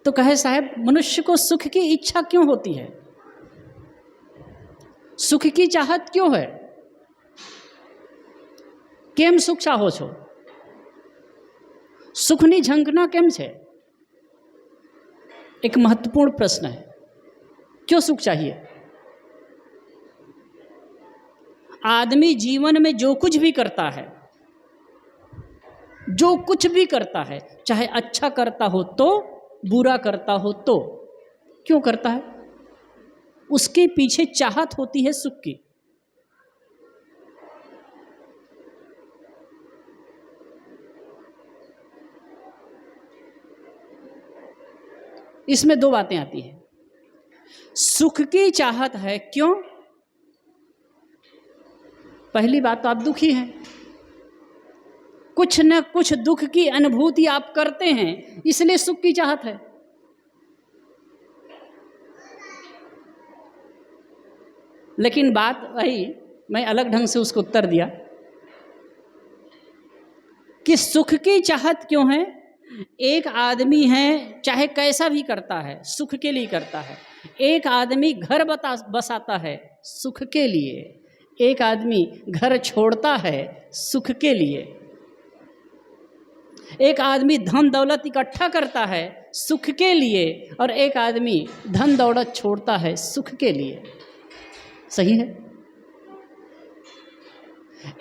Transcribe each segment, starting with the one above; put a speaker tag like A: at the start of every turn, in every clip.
A: तो कहे साहब मनुष्य को सुख की इच्छा क्यों होती है, सुख की चाहत क्यों है, केम सुख चाहो छो, सुखनी झंकना केम छे। एक महत्वपूर्ण प्रश्न है, क्यों सुख चाहिए। आदमी जीवन में जो कुछ भी करता है, जो कुछ भी करता है, चाहे अच्छा करता हो तो बुरा करता हो तो, क्यों करता है, उसके पीछे चाहत होती है सुख की। इसमें दो बातें आती हैं। सुख की चाहत है क्यों, पहली बात तो आप दुखी हैं, कुछ न कुछ दुख की अनुभूति आप करते हैं, इसलिए सुख की चाहत है। लेकिन बात वही, मैं अलग ढंग से उसको उत्तर दिया कि सुख की चाहत क्यों है। एक आदमी है, चाहे कैसा भी करता है सुख के लिए करता है। एक आदमी घर बसाता है सुख के लिए, एक आदमी घर छोड़ता है सुख के लिए, एक आदमी धन दौलत इकट्ठा करता है सुख के लिए, और एक आदमी धन दौलत छोड़ता है सुख के लिए। सही है।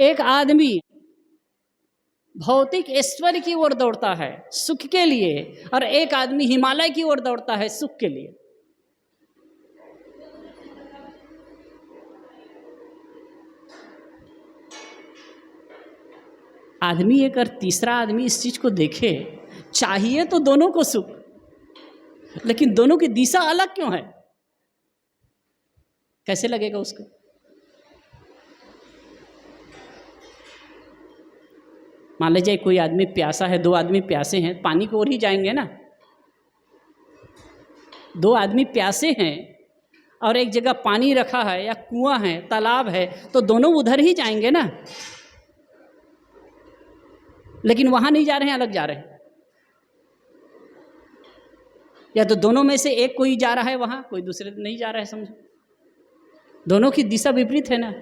A: एक आदमी भौतिक ऐश्वर्य की ओर दौड़ता है सुख के लिए, और एक आदमी हिमालय की ओर दौड़ता है सुख के लिए। आदमी एक और तीसरा आदमी इस चीज को देखे, चाहिए तो दोनों को सुख, लेकिन दोनों की दिशा अलग क्यों है, कैसे लगेगा उसको। मान लीजिए कोई आदमी प्यासा है, दो आदमी प्यासे हैं, पानी की ओर ही जाएंगे ना। दो आदमी प्यासे हैं और एक जगह पानी रखा है या कुआं है, तालाब है, तो दोनों उधर ही जाएंगे ना, लेकिन वहां नहीं जा रहे हैं, अलग जा रहे हैं। या तो दोनों में से एक कोई जा रहा है वहां, कोई दूसरे नहीं जा रहा है, समझो। दोनों की दिशा विपरीत है ना,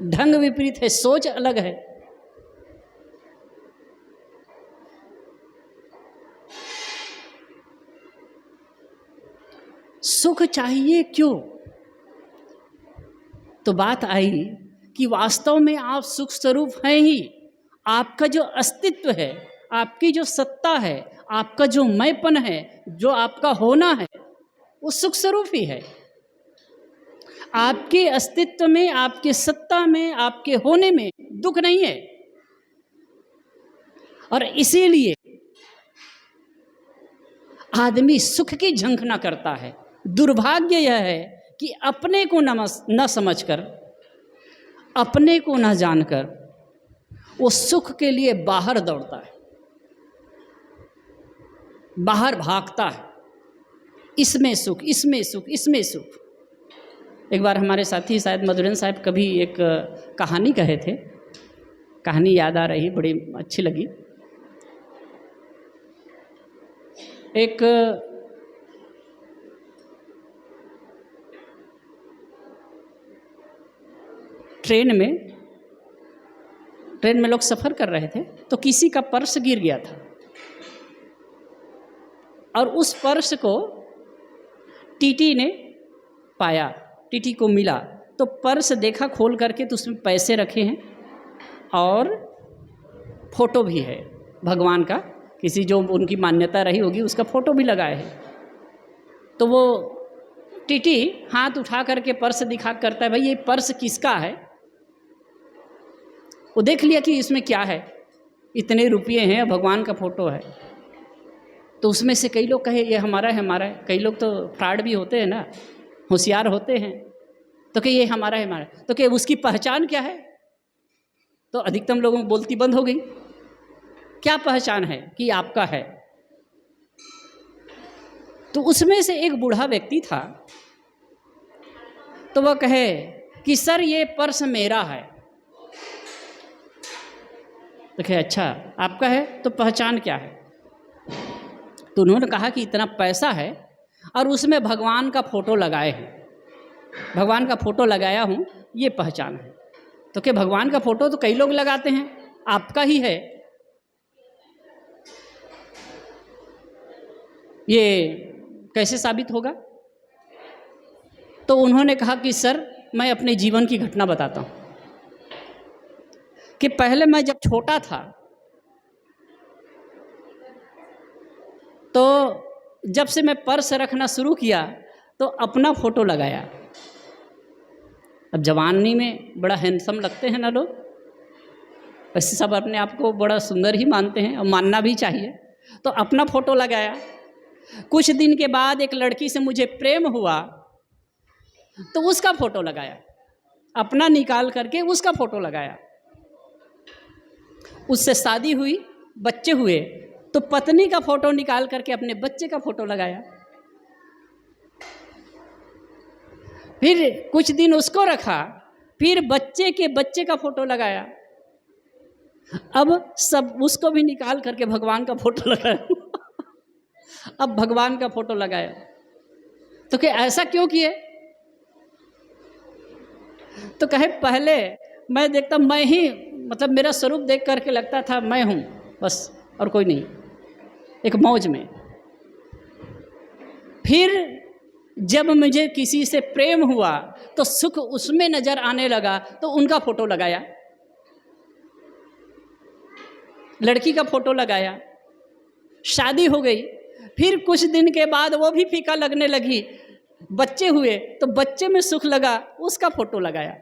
A: ढंग विपरीत है, सोच अलग है। सुख चाहिए क्यों, तो बात आई कि वास्तव में आप सुख स्वरूप हैं ही। आपका जो अस्तित्व है, आपकी जो सत्ता है, आपका जो मैंपन है, जो आपका होना है, वो सुख स्वरूप ही है। आपके अस्तित्व में, आपके सत्ता में, आपके होने में दुख नहीं है। और इसीलिए आदमी सुख की झंखना करता है। दुर्भाग्य यह है कि अपने को न समझकर, अपने को न जानकर वो सुख के लिए बाहर दौड़ता है, बाहर भागता है, इसमें सुख, इसमें सुख, इसमें सुख। एक बार हमारे साथी शायद मधुरेंद्र साहब कभी एक कहानी कहे थे, कहानी याद आ रही, बड़ी अच्छी लगी। एक ट्रेन में लोग सफ़र कर रहे थे, तो किसी का पर्स गिर गया था और उस पर्स को टीटी ने पाया, टीटी को मिला। तो पर्स देखा खोल करके, तो उसमें पैसे रखे हैं और फोटो भी है भगवान का, किसी जो उनकी मान्यता रही होगी उसका फोटो भी लगाए है। तो वो टीटी हाथ उठा करके पर्स दिखा करता है, भाई ये पर्स किसका है। वो देख लिया कि इसमें क्या है, इतने रुपये हैं, भगवान का फोटो है। तो उसमें से कई लोग कहे ये हमारा है, हमारा है। कई लोग तो फ्रॉड भी होते हैं ना, होशियार होते हैं, तो कि ये हमारा है, हमारा है। तो कि उसकी पहचान क्या है, तो अधिकतम लोगों को बोलती बंद हो गई। क्या पहचान है कि आपका है। तो उसमें से एक बूढ़ा व्यक्ति था, तो वह कहे कि सर ये पर्स मेरा है। तो कहे अच्छा आपका है, तो पहचान क्या है। तो उन्होंने कहा कि इतना पैसा है और उसमें भगवान का फ़ोटो लगाए हैं, भगवान का फ़ोटो लगाया हूँ, ये पहचान है। तो क्या भगवान का फ़ोटो तो कई लोग लगाते हैं, आपका ही है, ये कैसे साबित होगा? तो उन्होंने कहा कि सर मैं अपने जीवन की घटना बताता हूँ कि पहले मैं जब छोटा था तो जब से मैं पर्स रखना शुरू किया तो अपना फ़ोटो लगाया। अब जवानी में बड़ा हैंडसम लगते हैं ना लोग, वैसे सब अपने आप को बड़ा सुंदर ही मानते हैं और मानना भी चाहिए। तो अपना फ़ोटो लगाया। कुछ दिन के बाद एक लड़की से मुझे प्रेम हुआ तो उसका फ़ोटो लगाया, अपना निकाल करके उसका फ़ोटो लगाया। उससे शादी हुई, बच्चे हुए तो पत्नी का फ़ोटो निकाल करके अपने बच्चे का फ़ोटो लगाया। फिर कुछ दिन उसको रखा, फिर बच्चे के बच्चे का फ़ोटो लगाया। अब सब उसको भी निकाल करके भगवान का फ़ोटो लगाया। अब भगवान का फ़ोटो लगाया। तो क्या ऐसा क्यों किए? तो कहे पहले मैं देखता, मैं ही मतलब मेरा स्वरूप देख करके लगता था मैं हूँ बस और कोई नहीं, एक मौज में। फिर जब मुझे किसी से प्रेम हुआ तो सुख उसमें नज़र आने लगा तो उनका फ़ोटो लगाया, लड़की का फ़ोटो लगाया। शादी हो गई, फिर कुछ दिन के बाद वो भी फीका लगने लगी, बच्चे हुए तो बच्चे में सुख लगा, उसका फ़ोटो लगाया।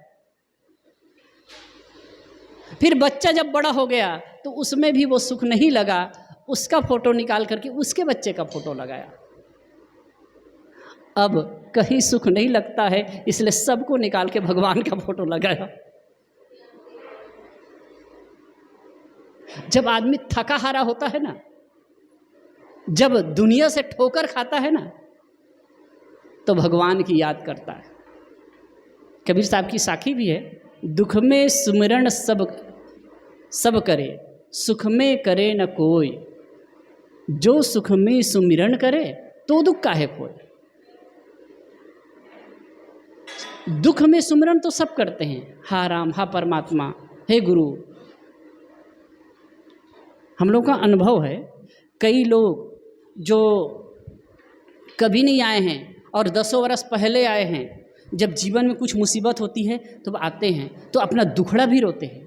A: फिर बच्चा जब बड़ा हो गया तो उसमें भी वो सुख नहीं लगा, उसका फ़ोटो निकाल करके उसके बच्चे का फ़ोटो लगाया। अब कहीं सुख नहीं लगता है, इसलिए सबको निकाल के भगवान का फ़ोटो लगाया। जब आदमी थका हारा होता है ना, जब दुनिया से ठोकर खाता है ना, तो भगवान की याद करता है। कबीर साहब की साखी भी है, दुख में सुमिरन सब करे, सुख में करे न कोई, जो सुख में सुमिरन करे तो दुख काहे कोई। दुख में सुमिरन तो सब करते हैं, हा राम, हा परमात्मा, हे गुरु। हम लोग का अनुभव है, कई लोग जो कभी नहीं आए हैं और 10 वर्ष पहले आए हैं, जब जीवन में कुछ मुसीबत होती है तो आते हैं तो अपना दुखड़ा भी रोते हैं।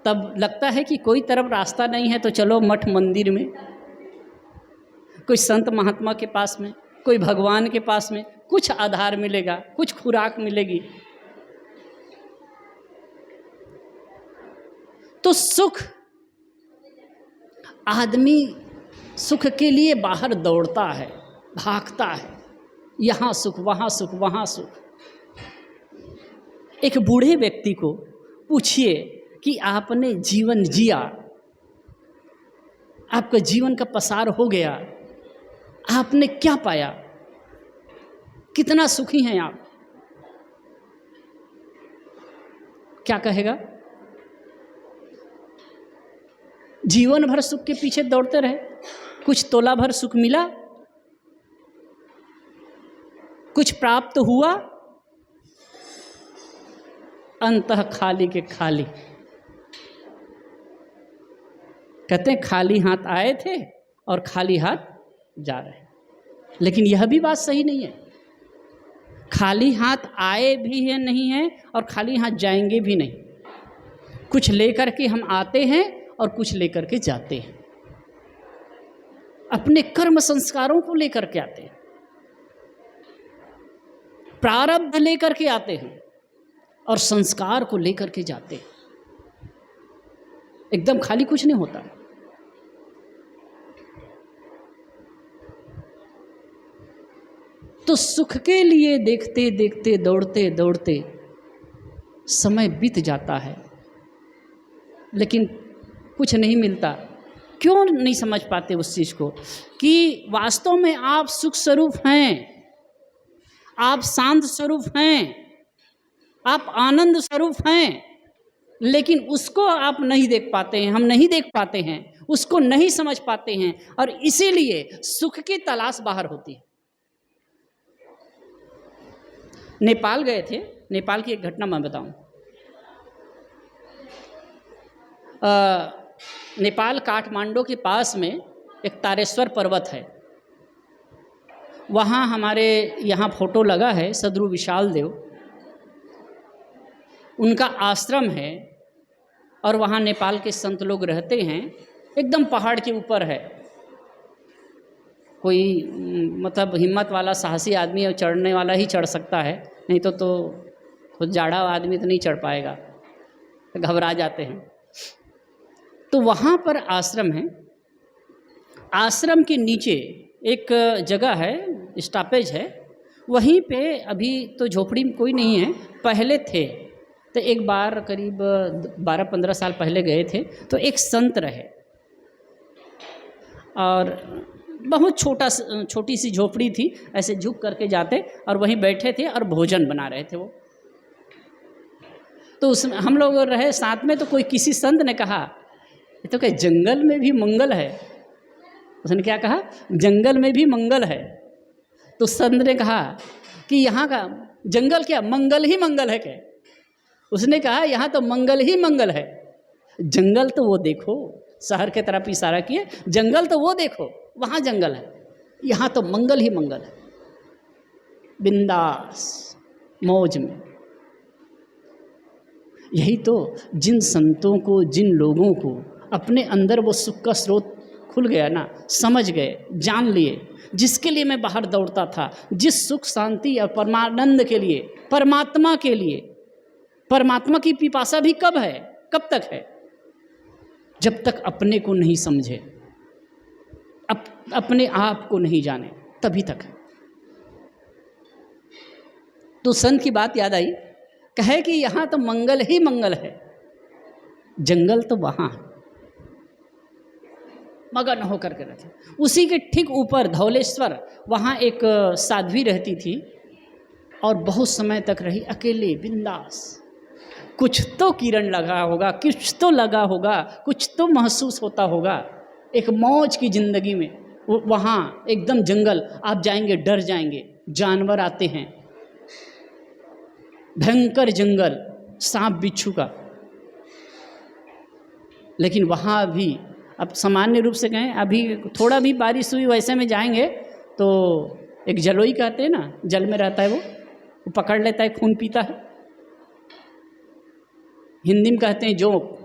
A: तब लगता है कि कोई तरफ रास्ता नहीं है तो चलो मठ मंदिर में, कोई संत महात्मा के पास में, कोई भगवान के पास में, कुछ आधार मिलेगा, कुछ खुराक मिलेगी। तो सुख, आदमी सुख के लिए बाहर दौड़ता है, भागता है, यहाँ सुख, वहाँ सुख, वहाँ सुख। एक बूढ़े व्यक्ति को पूछिए कि आपने जीवन जिया, आपका जीवन का पसार हो गया, आपने क्या पाया, कितना सुखी हैं आप, क्या कहेगा? जीवन भर सुख के पीछे दौड़ते रहे, कुछ तोला भर सुख मिला, कुछ प्राप्त हुआ, अंतः खाली के खाली। कहते हैं खाली हाथ आए थे और खाली हाथ जा रहे। लेकिन यह भी बात सही नहीं है, खाली हाथ आए भी है नहीं है और खाली हाथ जाएंगे भी नहीं। कुछ लेकर के हम आते हैं और कुछ लेकर के जाते हैं, अपने कर्म संस्कारों को लेकर के आते हैं, प्रारब्ध लेकर के आते हैं और संस्कार को लेकर के जाते हैं। एकदम खाली कुछ नहीं होता। तो सुख के लिए देखते देखते, दौड़ते दौड़ते समय बीत जाता है, लेकिन कुछ नहीं मिलता। क्यों नहीं समझ पाते उस चीज़ को कि वास्तव में आप सुख स्वरूप हैं, आप शांत स्वरूप हैं, आप आनंद स्वरूप हैं, लेकिन उसको आप नहीं देख पाते हैं, हम नहीं देख पाते हैं। उसको नहीं समझ पाते हैं और इसीलिए सुख की तलाश बाहर होती है। नेपाल गए थे, नेपाल की एक घटना मैं बताऊं। नेपाल काठमांडू के पास में एक तारेश्वर पर्वत है। वहाँ हमारे यहाँ फोटो लगा है सदगुरु विशाल देव, उनका आश्रम है और वहाँ नेपाल के संत लोग रहते हैं। एकदम पहाड़ के ऊपर है। कोई मतलब हिम्मत वाला साहसी आदमी और चढ़ने वाला ही चढ़ सकता है, नहीं तो जाड़ा आदमी तो नहीं चढ़ पाएगा, घबरा जाते हैं। तो वहाँ पर आश्रम है। आश्रम के नीचे एक जगह है, स्टॉपेज है, वहीं पे अभी तो झोपड़ी में कोई नहीं है, पहले थे। तो एक बार करीब 12-15 साल पहले गए थे तो एक संत रहे और बहुत छोटी सी झोपड़ी थी, ऐसे झुक करके जाते और वहीं बैठे थे और भोजन बना रहे थे वो। तो उसमें हम लोग रहे साथ में। तो कोई किसी संत ने कहा ये तो क्या जंगल में भी मंगल है। उसने क्या कहा, जंगल में भी मंगल है। तो संत ने कहा कि यहाँ का जंगल क्या मंगल ही मंगल है क्या? उसने कहा यहाँ तो मंगल ही मंगल है। जंगल तो वो देखो, शहर के तरफ इशारा किए, जंगल तो वो देखो, वहाँ जंगल है, यहाँ तो मंगल ही मंगल है, बिंदास मौज में। यही तो जिन संतों को, जिन लोगों को अपने अंदर वो सुख का स्रोत खुल गया ना, समझ गए, जान लिए, जिसके लिए मैं बाहर दौड़ता था, जिस सुख शांति और परमानंद के लिए, परमात्मा के लिए। परमात्मा की पिपासा भी कब है, कब तक है? जब तक अपने को नहीं समझे, अपने आप को नहीं जाने, तभी तक है। तो संत की बात याद आई, कहे कि यहाँ तो मंगल ही मंगल है, जंगल तो वहाँ है। मगन होकर के रखे। उसी के ठीक ऊपर धौलेश्वर, वहाँ एक साध्वी रहती थी और बहुत समय तक रही अकेले, बिंदास। कुछ तो किरण लगा होगा, कुछ तो लगा होगा, कुछ तो महसूस होता होगा एक मौज की ज़िंदगी में। वहाँ एकदम जंगल, आप जाएंगे डर जाएंगे, जानवर आते हैं, भयंकर जंगल, सांप बिच्छू का। लेकिन वहाँ भी अब सामान्य रूप से कहें, अभी थोड़ा भी बारिश हुई वैसे में जाएंगे तो एक जलोई कहते हैं ना, जल में रहता है वो पकड़ लेता है, खून पीता है। हिंदी में कहते हैं जोंक,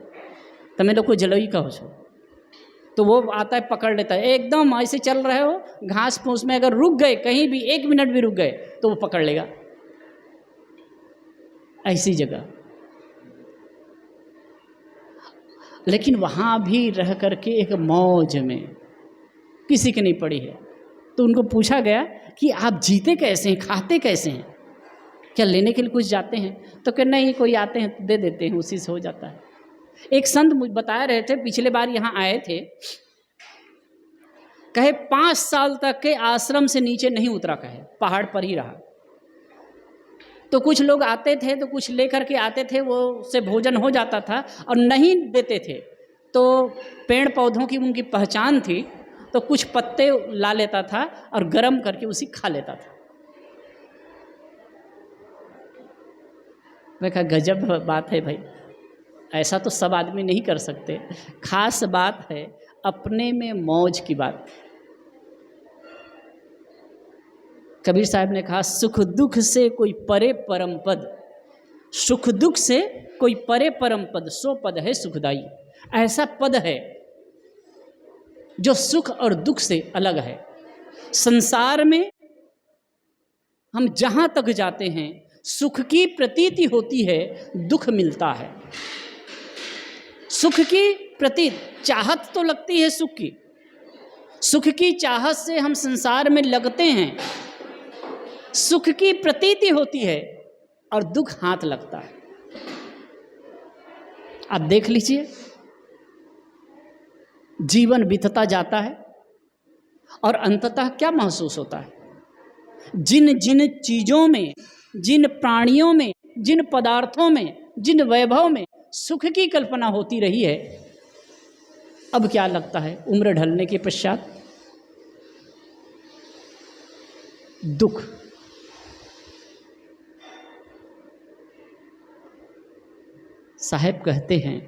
A: तमें लोग को जलोई का हो छो, तो वो आता है पकड़ लेता है। एकदम ऐसे चल रहे हो घास फूस में, अगर रुक गए कहीं भी 1 मिनट भी रुक गए तो वो पकड़ लेगा। ऐसी जगह। लेकिन वहाँ भी रह करके एक मौज में, किसी की नहीं पड़ी है। तो उनको पूछा गया कि आप जीते कैसे हैं, खाते कैसे हैं, क्या लेने के लिए कुछ जाते हैं? तो कहना नहीं, कोई आते हैं तो दे देते हैं, उसी से हो जाता है। एक संत मुझे बता रहे थे, पिछले बार यहाँ आए थे, कहे 5 साल तक के आश्रम से नीचे नहीं उतरा, कहे पहाड़ पर ही रहा। तो कुछ लोग आते थे तो कुछ लेकर के आते थे, वो से भोजन हो जाता था और नहीं देते थे तो पेड़ पौधों की उनकी पहचान थी, तो कुछ पत्ते ला लेता था और गर्म करके उसी खा लेता था। मैं कहा गजब बात है भाई, ऐसा तो सब आदमी नहीं कर सकते। खास बात है अपने में मौज की बात। कबीर साहब ने कहा सुख दुख से कोई परे परम पद, सुख दुख से कोई परे परम पद, सो पद है सुखदाई। ऐसा पद है जो सुख और दुख से अलग है। संसार में हम जहाँ तक जाते हैं सुख की प्रतीति होती है, दुख मिलता है। सुख की प्रतीत, चाहत तो लगती है सुख की, सुख की चाहत से हम संसार में लगते हैं, सुख की प्रतीति होती है और दुख हाथ लगता है। आप देख लीजिए, जीवन बीतता जाता है और अंततः क्या महसूस होता है? जिन जिन चीज़ों में, जिन प्राणियों में, जिन पदार्थों में, जिन वैभव में सुख की कल्पना होती रही है, अब क्या लगता है उम्र ढलने के पश्चात? दुख। साहब कहते हैं,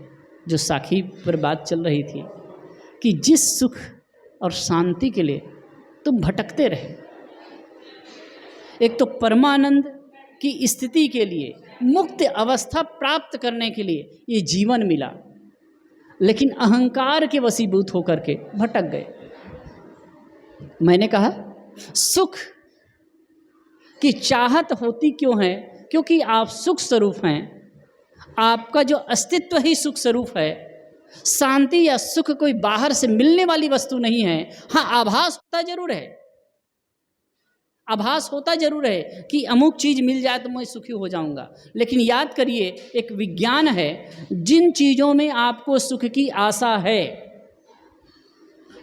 A: जो साखी पर बात चल रही थी, कि जिस सुख और शांति के लिए तुम भटकते रहे, एक तो परमानंद की स्थिति के लिए, मुक्त अवस्था प्राप्त करने के लिए ये जीवन मिला, लेकिन अहंकार के वशीभूत होकर के भटक गए। मैंने कहा सुख की चाहत होती क्यों है? क्योंकि आप सुख स्वरूप हैं, आपका जो अस्तित्व ही सुख स्वरूप है। शांति या सुख कोई बाहर से मिलने वाली वस्तु नहीं है। हाँ, आभास होता जरूर है, आभास होता जरूर है कि अमुक चीज़ मिल जाए तो मैं सुखी हो जाऊंगा, लेकिन याद करिए एक विज्ञान है, जिन चीज़ों में आपको सुख की आशा है,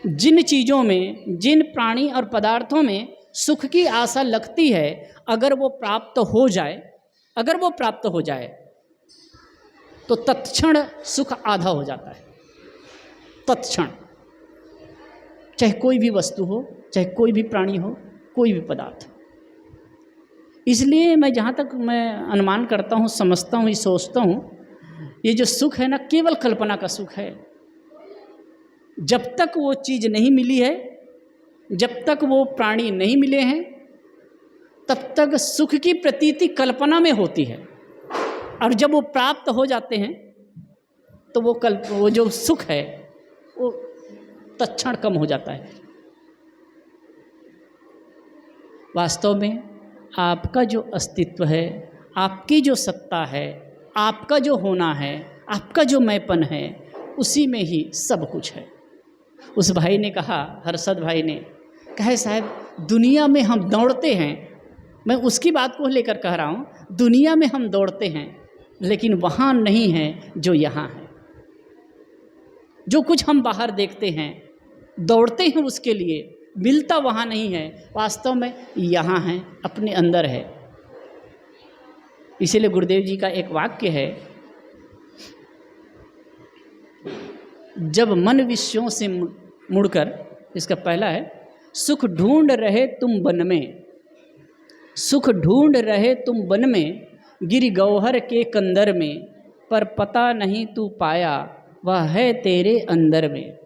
A: जिन चीज़ों में, जिन प्राणी और पदार्थों में सुख की आशा लगती है, अगर वो प्राप्त हो जाए, अगर वो प्राप्त हो जाए तो तत्क्षण सुख आधा हो जाता है। तत्क्षण, चाहे कोई भी वस्तु हो, चाहे कोई भी प्राणी हो, कोई भी पदार्थ। इसलिए मैं जहाँ तक मैं अनुमान करता हूँ, समझता हूँ, सोचता हूँ, ये जो सुख है ना, केवल कल्पना का सुख है। जब तक वो चीज़ नहीं मिली है, जब तक वो प्राणी नहीं मिले हैं, तब तक सुख की प्रतीति कल्पना में होती है। और जब वो प्राप्त हो जाते हैं तो वो जो सुख है वो तत्क्षण कम हो जाता है। वास्तव में आपका जो अस्तित्व है, आपकी जो सत्ता है, आपका जो होना है, आपका जो मैंपन है, उसी में ही सब कुछ है। उस भाई ने कहा, हर्षद भाई ने कहा, साहब दुनिया में हम दौड़ते हैं, मैं उसकी बात को लेकर कह रहा हूँ, दुनिया में हम दौड़ते हैं लेकिन वहाँ नहीं है जो यहाँ है। जो कुछ हम बाहर देखते हैं, दौड़ते हैं उसके लिए, मिलता वहाँ नहीं है, वास्तव में यहाँ है, अपने अंदर है। इसीलिए गुरुदेव जी का एक वाक्य है, जब मन विषयों से मुड़कर, इसका पहला है, सुख ढूंढ रहे तुम वन में, सुख ढूंढ रहे तुम वन में, गिर गौहर के कंदर में, पर पता नहीं तू पाया वह है तेरे अंदर में।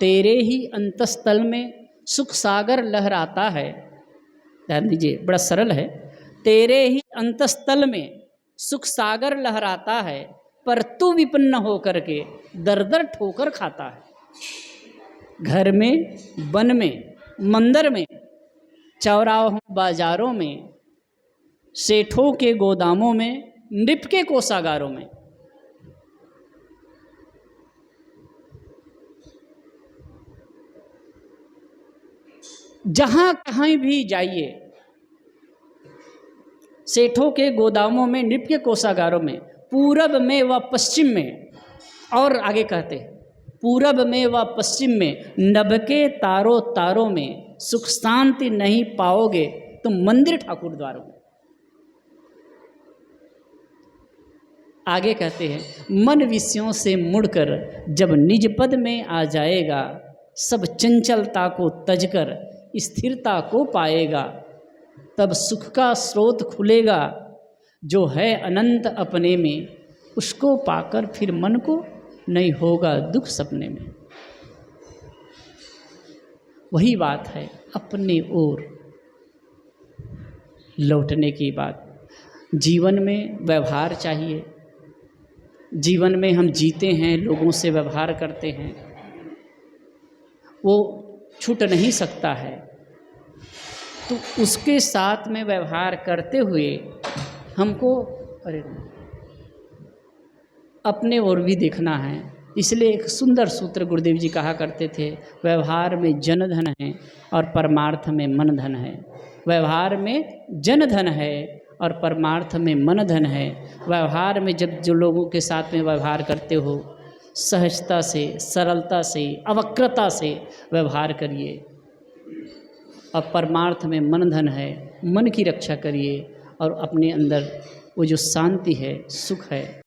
A: तेरे ही अंतस्थल में सुख सागर लहराता है। ध्यान दीजिए, बड़ा सरल है। तेरे ही अंतस्थल में सुख सागर लहराता है, पर तू विपन्न होकर के दर दर ठोकर खाता है। घर में, वन में, मंदिर में, चौराहों बाजारों में, सेठों के गोदामों में, नृप के कोषागारों में, जहाँ कहीं भी जाइए, सेठों के गोदामों में, नृप के कोषागारों में, पूरब में व पश्चिम में, और आगे कहते हैं पूरब में व पश्चिम में, नभ के तारों तारों में, सुख शांति नहीं पाओगे तुम मंदिर ठाकुर द्वारों में। आगे कहते हैं, मन विषयों से मुड़कर जब निज पद में आ जाएगा, सब चंचलता को तजकर स्थिरता को पाएगा, तब सुख का स्रोत खुलेगा, जो है अनंत अपने में, उसको पाकर फिर मन को नहीं होगा दुख सपने में। वही बात है, अपने ओर लौटने की बात। जीवन में व्यवहार चाहिए, जीवन में हम जीते हैं, लोगों से व्यवहार करते हैं, वो छूट नहीं सकता है। तो उसके साथ में व्यवहार करते हुए हमको अपने ओर भी देखना है। इसलिए एक सुंदर सूत्र गुरुदेव जी कहा करते थे, व्यवहार में जन धन है और परमार्थ में मन धन है। व्यवहार में जन धन है और परमार्थ में मन धन है। व्यवहार में जब जो लोगों के साथ में व्यवहार करते हो, सहजता से, सरलता से, अवक्रता से व्यवहार करिए। और परमार्थ में मन धन है, मन की रक्षा करिए और अपने अंदर वो जो शांति है, सुख है,